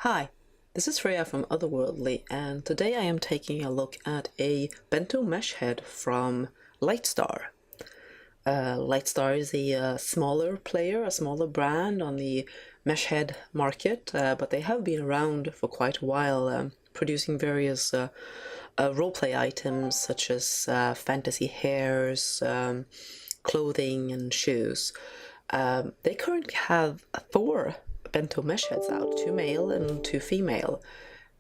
Hi, this is Freya from Otherworldly, and today I am taking a look at a Bento mesh head from LightStar. LightStar is a smaller player, a smaller brand on the mesh head market, but they have been around for quite a while, producing various roleplay items such as fantasy hairs, clothing, and shoes. They currently have four bento mesh heads out, two male and two female.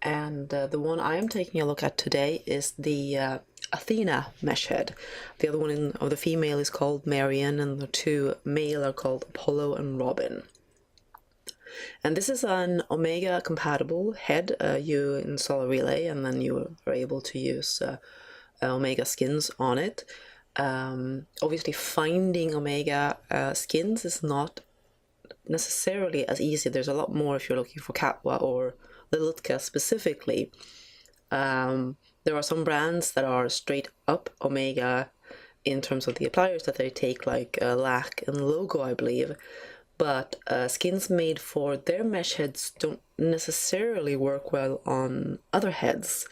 And the one I am taking a look at today is the Athena mesh head. The other one of the female is called Marian, and the two male are called Apollo and Robin. And this is an Omega compatible head. You install a relay and then you are able to use Omega skins on it. Obviously finding Omega skins is not necessarily as easy. There's a lot more if you're looking for Katwa or Lilitka specifically. There are some brands that are straight up Omega in terms of the appliers that they take, like LAC and Logo, I believe. But skins made for their mesh heads don't necessarily work well on other heads.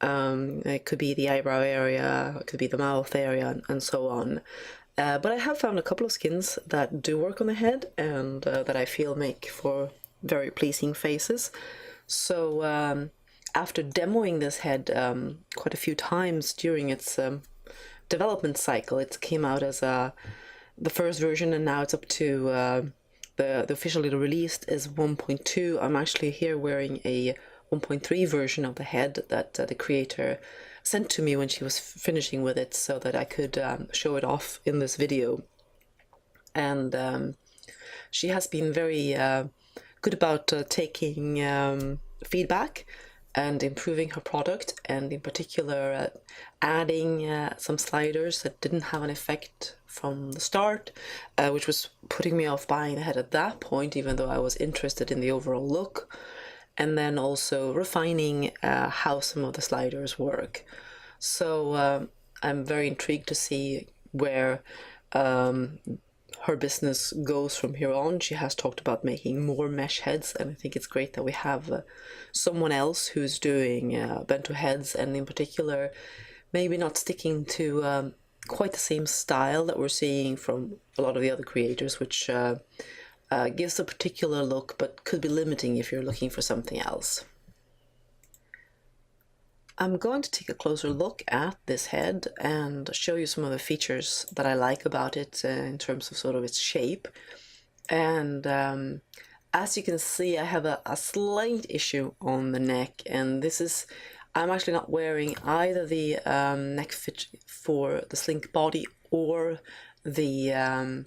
It could be the eyebrow area, it could be the mouth area, and so on. But I have found a couple of skins that do work on the head and that I feel make for very pleasing faces. So after demoing this head quite a few times during its development cycle, it came out as the first version, and now it's up to the officially released is 1.2. I'm actually here wearing a 1.3 version of the head that the creator sent to me when she was finishing with it, so that I could show it off in this video. And she has been very good about taking feedback and improving her product, and in particular adding some sliders that didn't have an effect from the start, which was putting me off buying the head at that point, even though I was interested in the overall look. And then also refining how some of the sliders work. So I'm very intrigued to see where her business goes from here on. She has talked about making more mesh heads, and I think it's great that we have someone else who's doing bento heads, and in particular maybe not sticking to quite the same style that we're seeing from a lot of the other creators, which gives a particular look but could be limiting if you're looking for something else. I'm going to take a closer look at this head and show you some of the features that I like about it in terms of sort of its shape. And as you can see, I have a slight issue on the neck, and this is, I'm actually not wearing either the neck fit for the slink body or the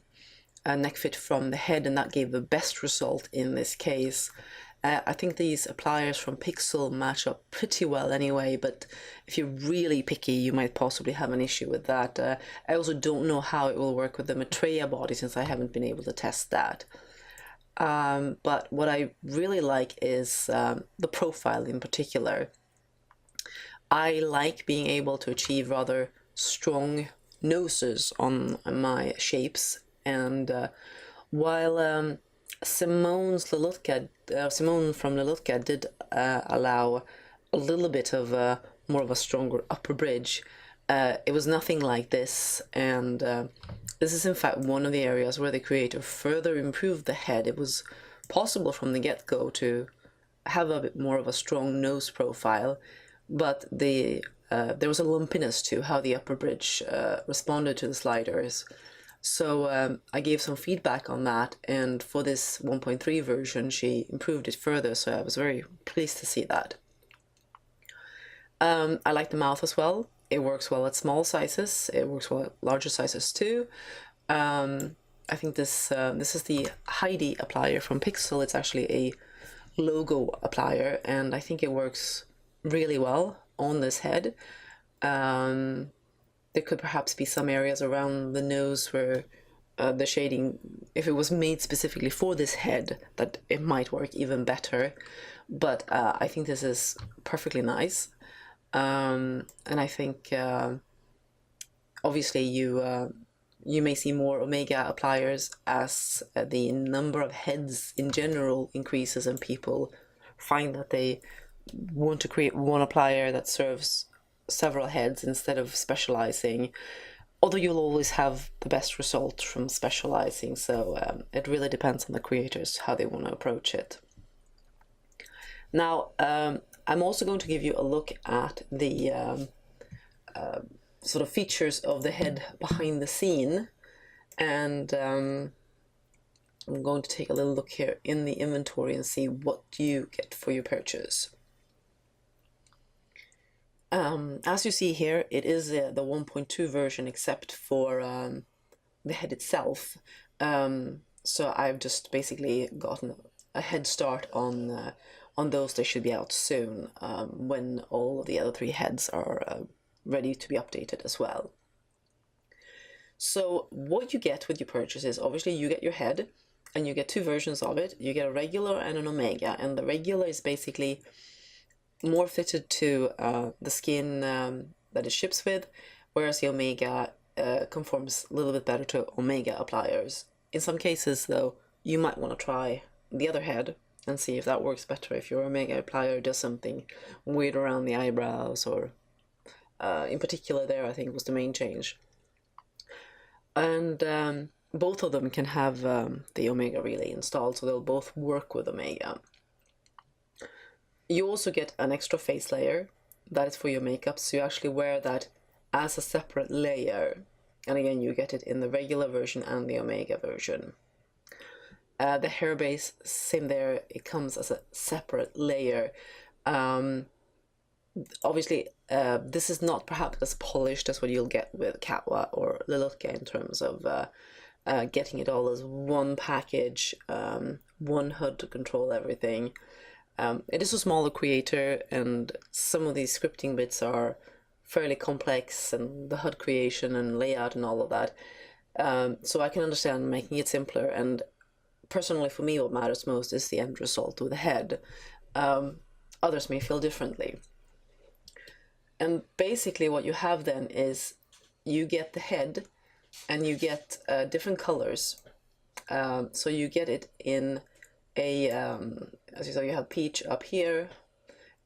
neck fit from the head, and that gave the best result in this case. I think these appliers from Pixel match up pretty well anyway, but if you're really picky, you might possibly have an issue with that. I also don't know how it will work with the Maitreya body, since I haven't been able to test that. But what I really like is the profile in particular. I like being able to achieve rather strong noses on my shapes, and while Simone from Lilitka did allow a little bit of more of a stronger upper bridge, it was nothing like this, and this is in fact one of the areas where the creator further improved the head. It was possible from the get-go to have a bit more of a strong nose profile, but there was a lumpiness to how the upper bridge responded to the sliders. So I gave some feedback on that, and for this 1.3 version she improved it further, so I was very pleased to see that. I like the mouth as well. It works well at small sizes, it works well at larger sizes too. I think this is the Heidi applier from Pixel. It's actually a logo applier, and I think it works really well on this head. There could perhaps be some areas around the nose where the shading, if it was made specifically for this head, that it might work even better. But I think this is perfectly nice. And I think obviously you may see more Omega appliers as the number of heads in general increases and people find that they want to create one applier that serves several heads instead of specializing, although you'll always have the best result from specializing, so it really depends on the creators how they want to approach it. Now, I'm also going to give you a look at the sort of features of the head behind the scene, and I'm going to take a little look here in the inventory and see what you get for your purchase. As you see here, it is the 1.2 version except for the head itself. So I've just basically gotten a head start on those. They should be out soon when all of the other 3 heads are ready to be updated as well. So what you get with your purchase is obviously you get your head, and you get 2 versions of it. You get a regular and an omega, and the regular is basically more fitted to the skin that it ships with, whereas the omega conforms a little bit better to omega appliers. In some cases though, you might want to try the other head and see if that works better, if your omega applier does something weird around the eyebrows, or in particular there I think was the main change. And both of them can have the omega relay installed, so they'll both work with omega. You also get an extra face layer that is for your makeup, so you actually wear that as a separate layer, and again you get it in the regular version and the omega version. The hair base, same there, it comes as a separate layer. Obviously this is not perhaps as polished as what you'll get with Katwa or Lilotka in terms of getting it all as one package, one HUD to control everything. It is a smaller creator, and some of these scripting bits are fairly complex, and the HUD creation and layout and all of that. So I can understand making it simpler, and personally for me what matters most is the end result with the head. Others may feel differently. And basically what you have then is you get the head, and you get different colors. So you get it in a, as you saw, you have peach up here,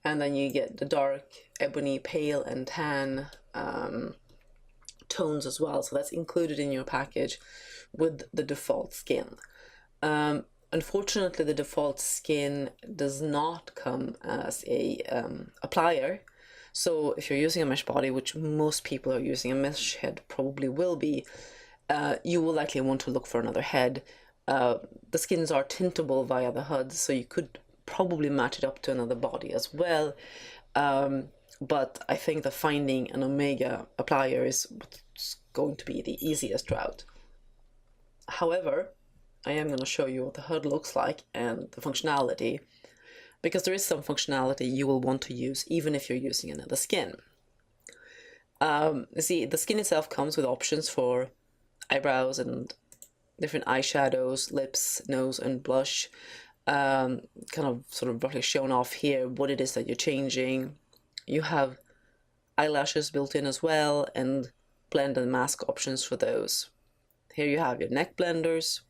and then you get the dark, ebony, pale, and tan tones as well. So that's included in your package with the default skin. Unfortunately, the default skin does not come as a applier. So if you're using a mesh body, which most people are using, a mesh head probably will be, you will likely want to look for another head. The skins are tintable via the HUD, so you could probably match it up to another body as well. But I think that finding an omega applier is what's going to be the easiest route. However, I am going to show you what the HUD looks like and the functionality, because there is some functionality you will want to use even if you're using another skin. See, the skin itself comes with options for eyebrows and different eyeshadows, lips, nose, and blush. Kind of sort of roughly shown off here what it is that you're changing. You have eyelashes built in as well, and blend and mask options for those. Here you have your neck blenders.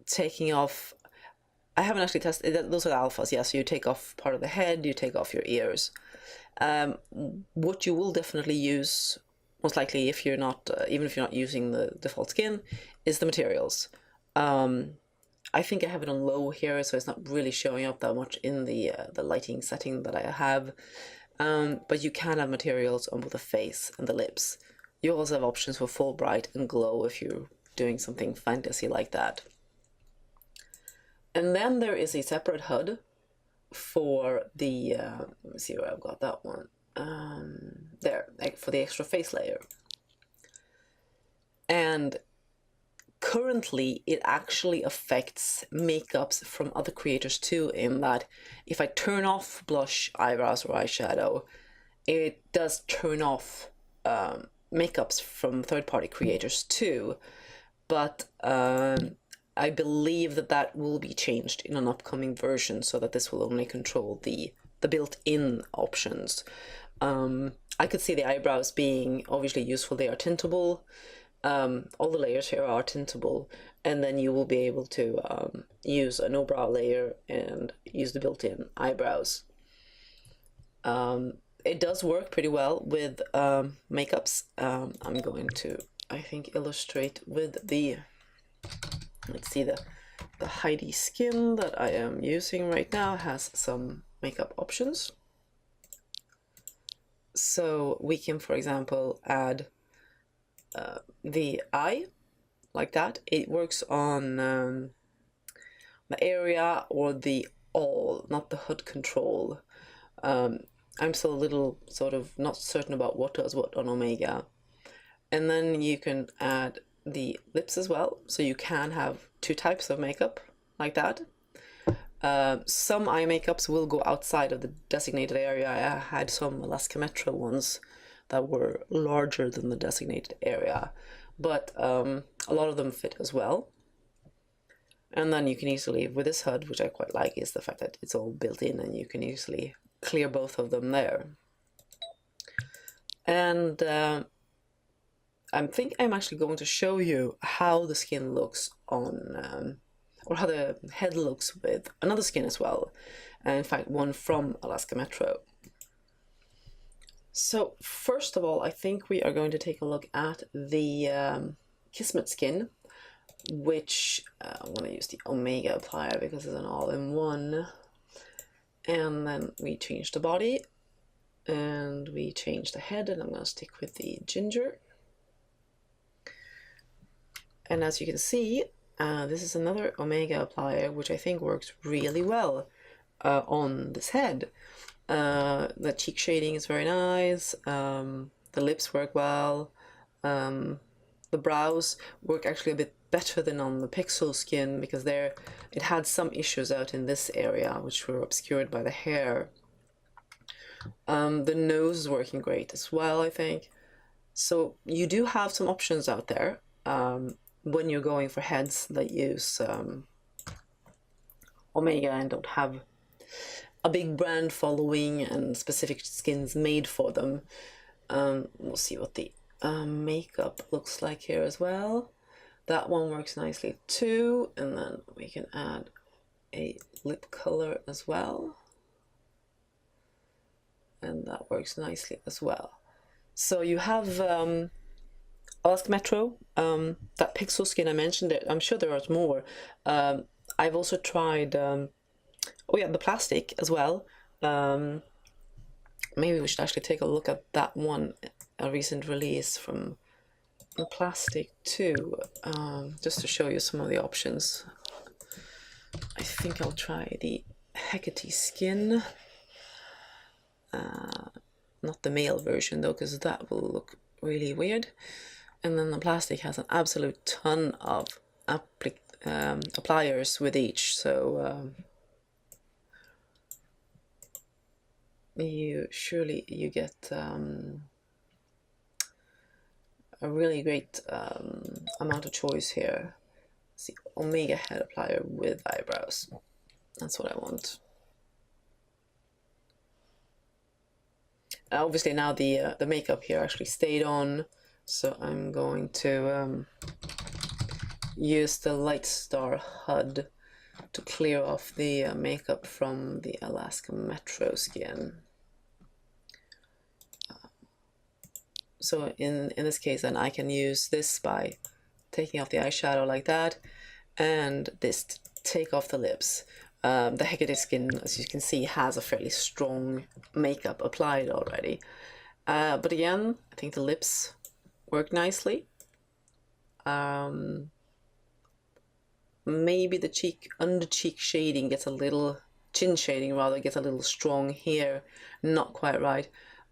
Taking off, I haven't actually tested, those are the alphas, yeah, so you take off part of the head, you take off your ears. What you will definitely use, most likely if you're not, even if you're not using the default skin, is the materials. I think I have it on low here, so it's not really showing up that much in the lighting setting that I have. But you can have materials on both the face and the lips. You also have options for full bright and glow if you're doing something fantasy like that. And then there is a separate HUD for the, let me see where I've got that one. There, for the extra face layer. And currently it actually affects makeups from other creators too, in that if I turn off blush, eyebrows, or eyeshadow, it does turn off makeups from third-party creators too. But I believe that that will be changed in an upcoming version, so that this will only control the built-in options. I could see the eyebrows being obviously useful. They are tintable. all the layers here are tintable, and then you will be able to use a no brow layer and use the built-in eyebrows. It does work pretty well with makeups. I'm going to, I think, illustrate with the, let's see, the Heidi skin that I am using right now has some makeup options. So we can, for example, add the eye like that. It works on the area or the all, not the HUD control. I'm still a little sort of not certain about what does what on Omega. And then you can add the lips as well. So you can have two types of makeup like that. Some eye makeups will go outside of the designated area. I had some Alaska Metro ones that were larger than the designated area, but a lot of them fit as well. And then you can easily, with this HUD, which I quite like, is the fact that it's all built in and you can easily clear both of them there. And I think I'm actually going to show you how the skin looks on, or how the head looks with another skin as well. And in fact, one from Alaska Metro. So first of all, I think we are going to take a look at the Kismet skin, which I want to use the Omega applier because it's an all-in-one. And then we change the body and we change the head, and I'm going to stick with the ginger. And as you can see, this is another Omega applier, which I think works really well on this head. The cheek shading is very nice, the lips work well, the brows work actually a bit better than on the Pixel skin because it had some issues out in this area which were obscured by the hair. The nose is working great as well, I think. So you do have some options out there when you're going for heads that use Omega and don't have a big brand following and specific skins made for them. We'll see what the makeup looks like here as well. That one works nicely too, and then we can add a lip color as well, and that works nicely as well. So you have Alaska Metro, that Pixel skin I mentioned it. I'm sure there are more. I've also tried oh yeah, the plastic as well. Maybe we should actually take a look at that one, a recent release from the plastic too, just to show you some of the options. I think I'll try the Hecate skin, not the male version though, because that will look really weird. And then the plastic has an absolute ton of appliers with each, so you get a really great amount of choice here. It's the Omega head applier with eyebrows. That's what I want. Obviously now the makeup here actually stayed on, so I'm going to use the LightStar HUD to clear off the makeup from the Alaska Metro skin. So in this case then I can use this by taking off the eyeshadow like that, and this to take off the lips. The Hecate skin, as you can see, has a fairly strong makeup applied already. But again, I think the lips work nicely. Maybe the under cheek shading gets a little, chin shading rather, gets a little strong here. Not quite right.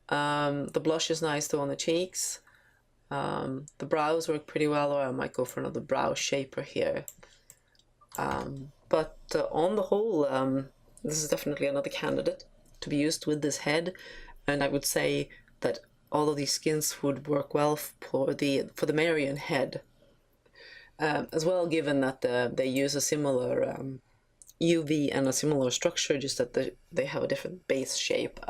The blush is nice though on the cheeks. The brows work pretty well, or I might go for another brow shaper here. But on the whole, this is definitely another candidate to be used with this head, and I would say that all of these skins would work well for the Marion head as well, given that they use a similar UV and a similar structure, just that they have a different base shape.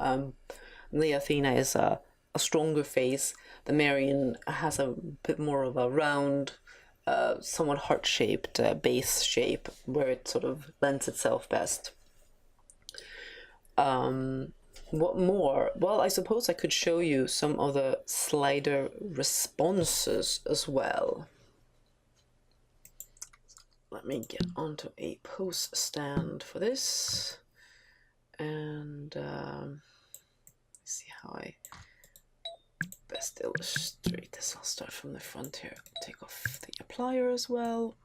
The Athena is a stronger face, the Marion has a bit more of a round, somewhat heart-shaped base shape where it sort of lends itself best. What more? Well, I suppose I could show you some of the slider responses as well. Let me get onto a pose stand for this, and see how I best illustrate this. I'll start from the front here. Take off the applier as well,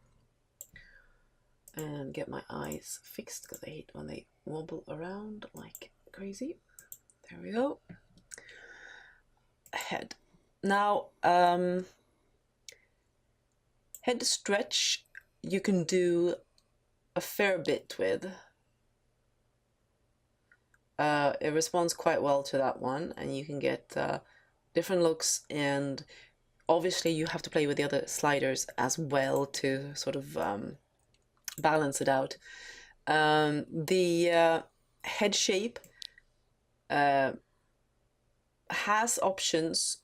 and get my eyes fixed because I hate when they wobble around like crazy. There we go. Head. Now, head stretch you can do a fair bit with. It responds quite well to that one, and you can get different looks, and obviously you have to play with the other sliders as well to sort of balance it out. The head shape has options,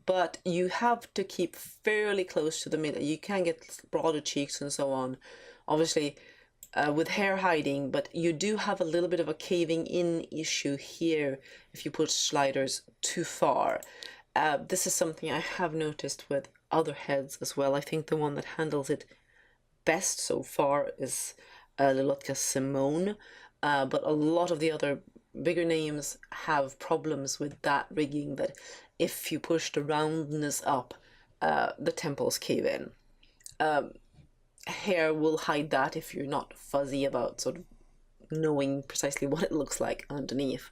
but you have to keep fairly close to the middle. You can get broader cheeks and so on, obviously, with hair hiding, but you do have a little bit of a caving in issue here if you put sliders too far. This is something I have noticed with other heads as well. I think the one that handles it best so far is Lilotka Simone, but a lot of the other bigger names have problems with that rigging, that if you push the roundness up, the temples cave in. Hair will hide that if you're not fuzzy about sort of knowing precisely what it looks like underneath.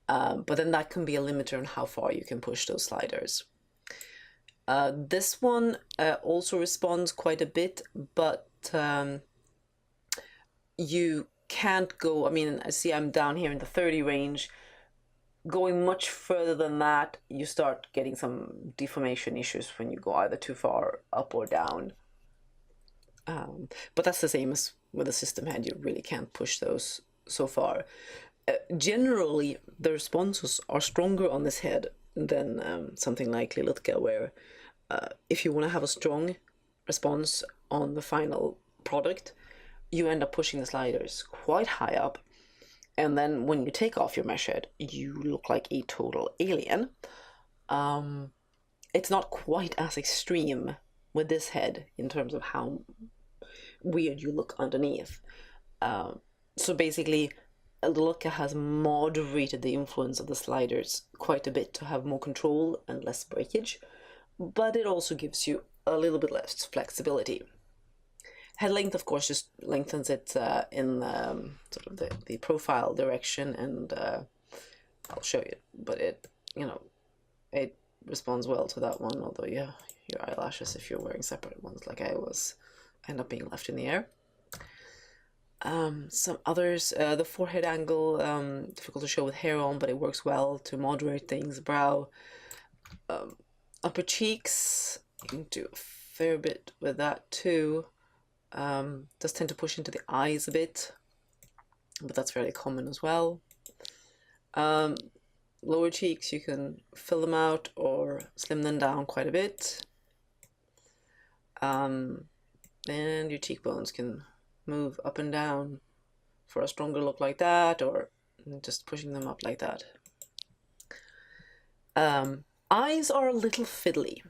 But then that can be a limiter on how far you can push those sliders. This one also responds quite a bit, but you can't go, I mean, I see I'm down here in the 30 range. Going much further than that, you start getting some deformation issues when you go either too far up or down. But that's the same as with a system head. You really can't push those so far. Generally, the responses are stronger on this head than something like Lilotka, where if you want to have a strong response on the final product, you end up pushing the sliders quite high up, and then when you take off your mesh head, you look like a total alien. It's not quite as extreme with this head in terms of how weird you look underneath. So basically, Lilotka has moderated the influence of the sliders quite a bit to have more control and less breakage, but it also gives you a little bit less flexibility. Head length, of course, just lengthens it in sort of the profile direction, and I'll show you. But it, you know, it responds well to that one. Although, yeah, your eyelashes, if you're wearing separate ones like I was, end up being left in the air. Some others, the forehead angle, difficult to show with hair on, but it works well to moderate things. Brow, upper cheeks, you can do a fair bit with that too. Does tend to push into the eyes a bit, but that's fairly common as well. Lower cheeks, you can fill them out or slim them down quite a bit. And your cheekbones can move up and down for a stronger look like that, or just pushing them up like that. Eyes are a little fiddly.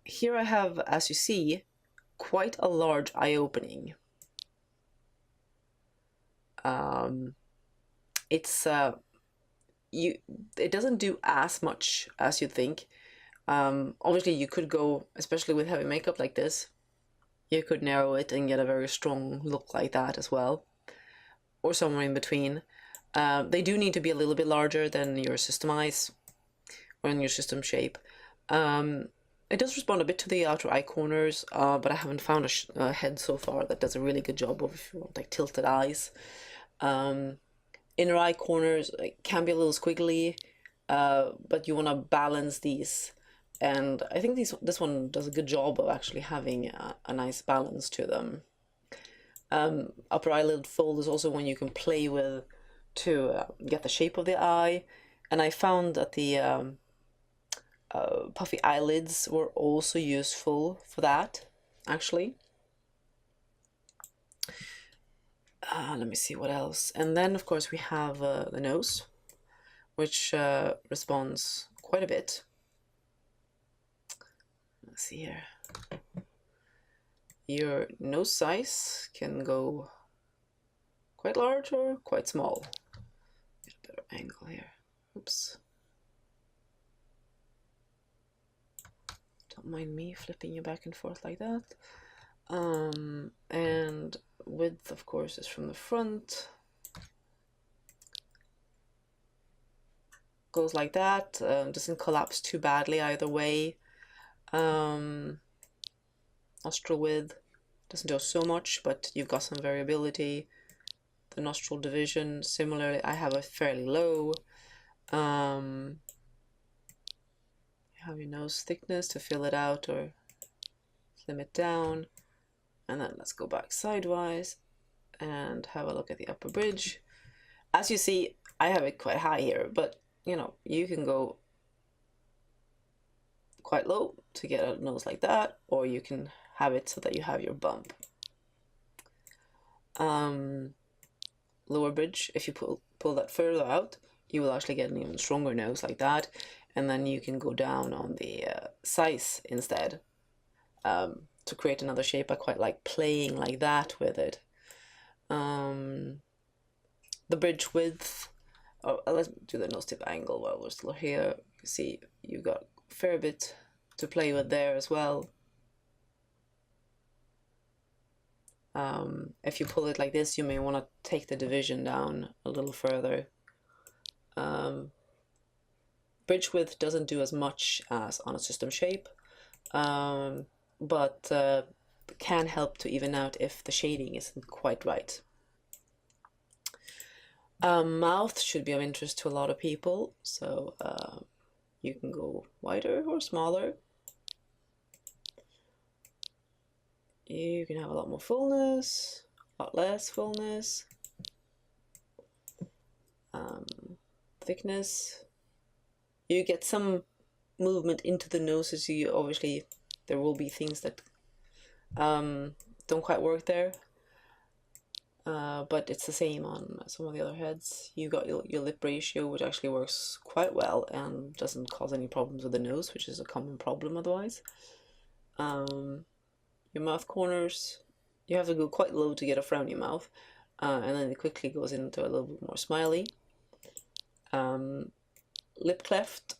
Here I have, as you see, quite a large eye opening. It doesn't do as much as you think. Obviously you could go, especially with heavy makeup like this, you could narrow it and get a very strong look like that as well, or somewhere in between. They do need to be a little bit larger than your system eyes or in your system shape. It does respond a bit to the outer eye corners, but I haven't found a head so far that does a really good job of, if you want, like tilted eyes. Inner eye corners can be a little squiggly, but you want to balance these. And I think this one does a good job of actually having a nice balance to them. Upper eyelid fold is also one you can play with to get the shape of the eye. And I found that the puffy eyelids were also useful for that, actually. Let me see what else. And then, of course, we have the nose, which responds quite a bit. Let's see here. Your nose size can go quite large or quite small. Get a better angle here. Oops. Don't mind me flipping you back and forth like that. And width, of course, is from the front. Goes like that. Doesn't collapse too badly either way. Nostril width doesn't do so much, but you've got some variability. The nostril division, similarly, I have a fairly low. You have your nose thickness to fill it out or slim it down. And then let's go back sidewise and have a look at the upper bridge. As you see, I have it quite high here, but you know, you can go quite low to get a nose like that, or you can have it so that you have your bump. Lower bridge, if you pull that further out, you will actually get an even stronger nose like that, and then you can go down on the size instead to create another shape. I quite like playing like that with it. The bridge width, let's do the nose tip angle while we're still here. You see you got a fair bit to play with there as well. If you pull it like this, you may want to take the division down a little further. Bridge width doesn't do as much as on a system shape, but can help to even out if the shading isn't quite right. Mouth should be of interest to a lot of people, so you can go wider or smaller. You can have a lot more fullness, a lot less fullness, thickness. You get some movement into the nose, so you obviously there will be things that don't quite work there, but it's the same on some of the other heads. You got your lip ratio, which actually works quite well and doesn't cause any problems with the nose, which is a common problem otherwise. Your mouth corners, you have to go quite low to get a frowny mouth, and then it quickly goes into a little bit more smiley. Lip cleft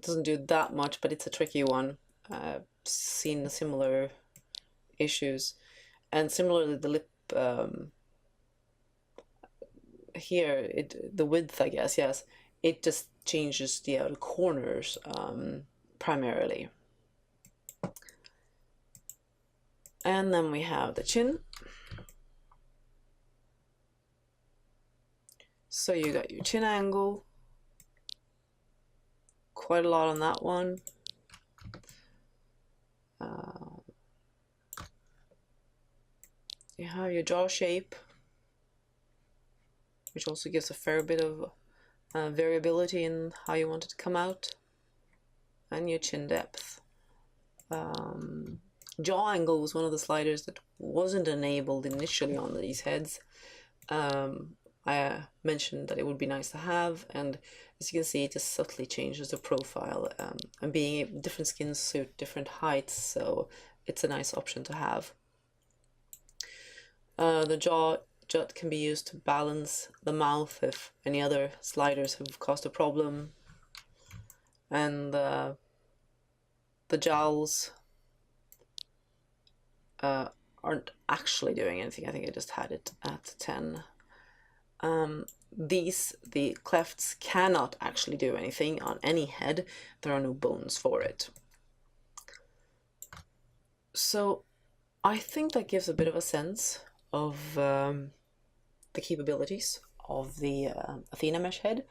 doesn't do that much, but it's a tricky one. I've seen similar issues, and similarly the lip here, the width, I guess, yes, it just changes the outer corners primarily. And then we have the chin. So you got your chin angle, quite a lot on that one. You have your jaw shape, which also gives a fair bit of variability in how you want it to come out, and your chin depth. Jaw angle was one of the sliders that wasn't enabled initially on these heads. I mentioned that it would be nice to have, and as you can see, it just subtly changes the profile, and being different skins suit different heights, so it's a nice option to have. The jaw jut can be used to balance the mouth if any other sliders have caused a problem, and the jowls aren't actually doing anything. I think I just had it at 10. The clefts cannot actually do anything on any head. There are no bones for it. So I think that gives a bit of a sense of the capabilities of the Athena mesh head,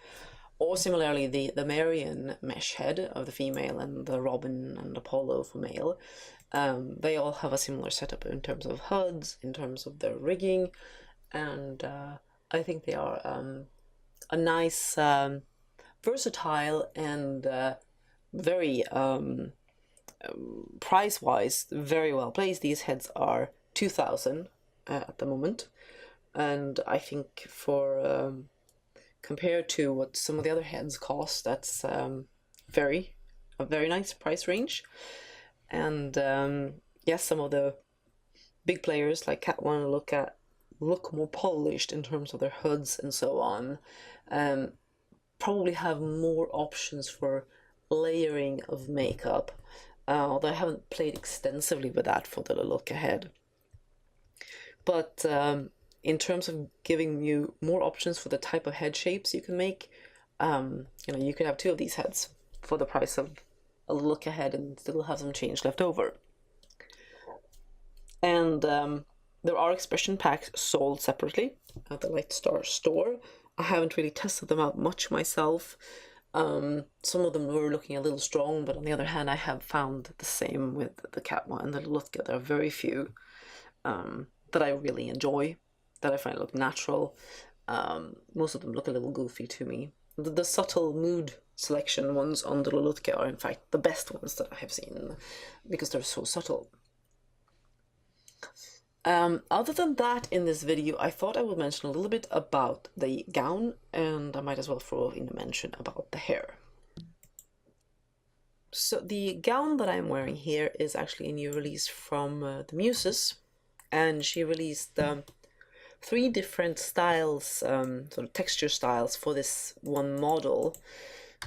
or similarly the Marian mesh head of the female and the Robin and Apollo for male. They all have a similar setup in terms of HUDs, in terms of their rigging, and I think they are a nice versatile and very price-wise very well placed. These heads are 2,000 at the moment, and I think for compared to what some of the other heads cost, that's a very nice price range. And yes, some of the big players like Cat One look more polished in terms of their hoods and so on. Probably have more options for layering of makeup, although I haven't played extensively with that for the look ahead. But in terms of giving you more options for the type of head shapes you can make, you could have 2 of these heads for the price of a look ahead and still have some change left over. And there are expression packs sold separately at the LightStar store. I haven't really tested them out much myself. Some of them were looking a little strong, but on the other hand, I have found the same with the Cat One and the Lutka. There are very few that I really enjoy, that I find look natural. Most of them look a little goofy to me. The subtle mood selection ones on the Lulutka are in fact the best ones that I have seen, because they're so subtle. Other than that, in this video, I thought I would mention a little bit about the gown, and I might as well throw in a mention about the hair. So the gown that I'm wearing here is actually a new release from the Muses, and she released 3 different styles, sort of texture styles for this one model,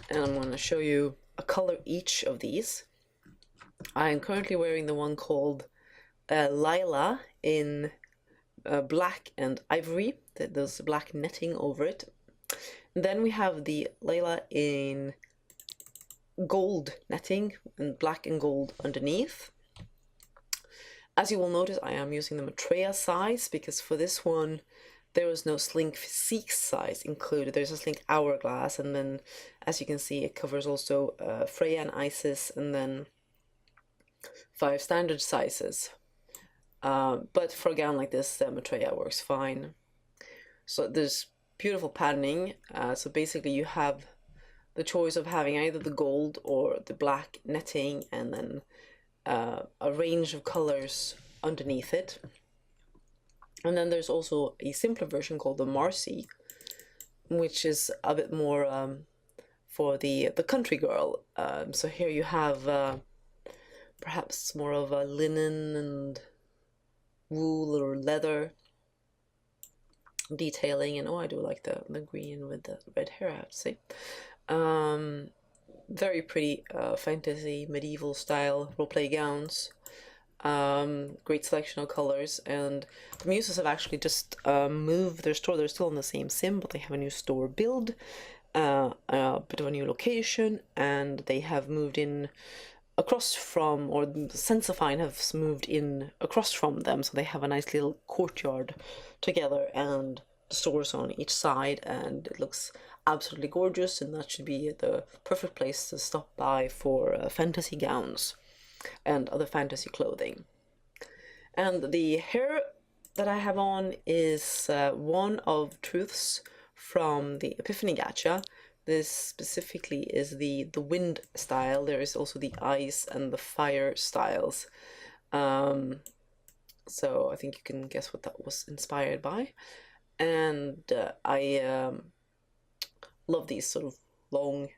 and I'm going to show you a color each of these. I'm currently wearing the one called Lila in black and ivory. There's black netting over it. And then we have the Layla in gold netting and black and gold underneath. As you will notice, I am using the Maitreya size because for this one there was no Slink Physique size included. There's a Slink Hourglass, and then as you can see it covers also Freya and Isis, and then 5 standard sizes. But for a gown like this, Maitreya works fine. So there's beautiful patterning. So basically you have the choice of having either the gold or the black netting, and then a range of colors underneath it. And then there's also a simpler version called the Marcy, which is a bit more for the country girl. So here you have perhaps more of a linen and wool or leather detailing, and I do like the green with the red hair, I have to say. Very pretty fantasy medieval style roleplay gowns. Great selection of colors, and the Muses have actually just moved their store. They're still on the same sim, but they have a new store build, a bit of a new location, and they have moved in across from, or Sensifine has moved in across from them, so they have a nice little courtyard together and the stores on each side, and it looks absolutely gorgeous, and that should be the perfect place to stop by for fantasy gowns and other fantasy clothing. And the hair that I have on is one of Truth's from the Epiphany Gacha. This specifically is the wind style. There is also the ice and the fire styles. So I think you can guess what that was inspired by. And I love these sort of long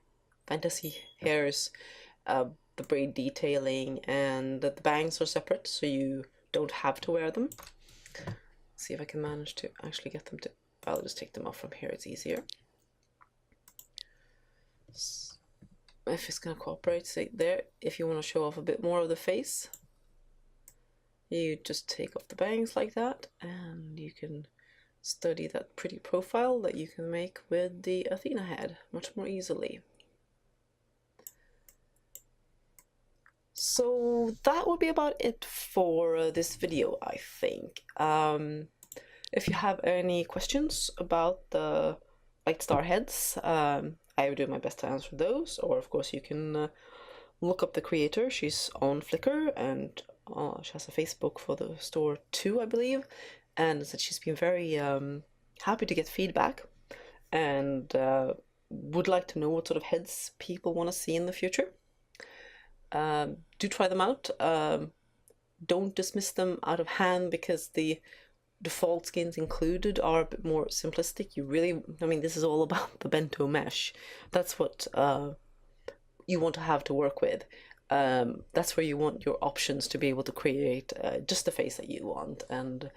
fantasy hairs. The braid detailing, and the bangs are separate, so you don't have to wear them. Let's see if I can manage to actually get them to... I'll just take them off from here, it's easier. If it's gonna cooperate, say there. If you want to show off a bit more of the face, you just take off the bangs like that, and you can study that pretty profile that you can make with the Athena head much more easily. So that would be about it for this video, I think. If you have any questions about the LightStar heads, I will do my best to answer those, or of course you can look up the creator. She's on Flickr, and she has a Facebook for the store too, I believe, and that she's been very happy to get feedback, and would like to know what sort of heads people want to see in the future, do try them out. Don't dismiss them out of hand because the default skins included are a bit more simplistic. You really, I mean, this is all about the bento mesh. That's what you want to have to work with. That's where you want your options to be able to create just the face that you want. And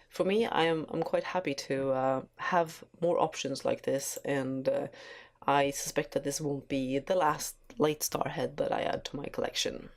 for me, I'm quite happy to have more options like this, and I suspect that this won't be the last LightStar head that I add to my collection.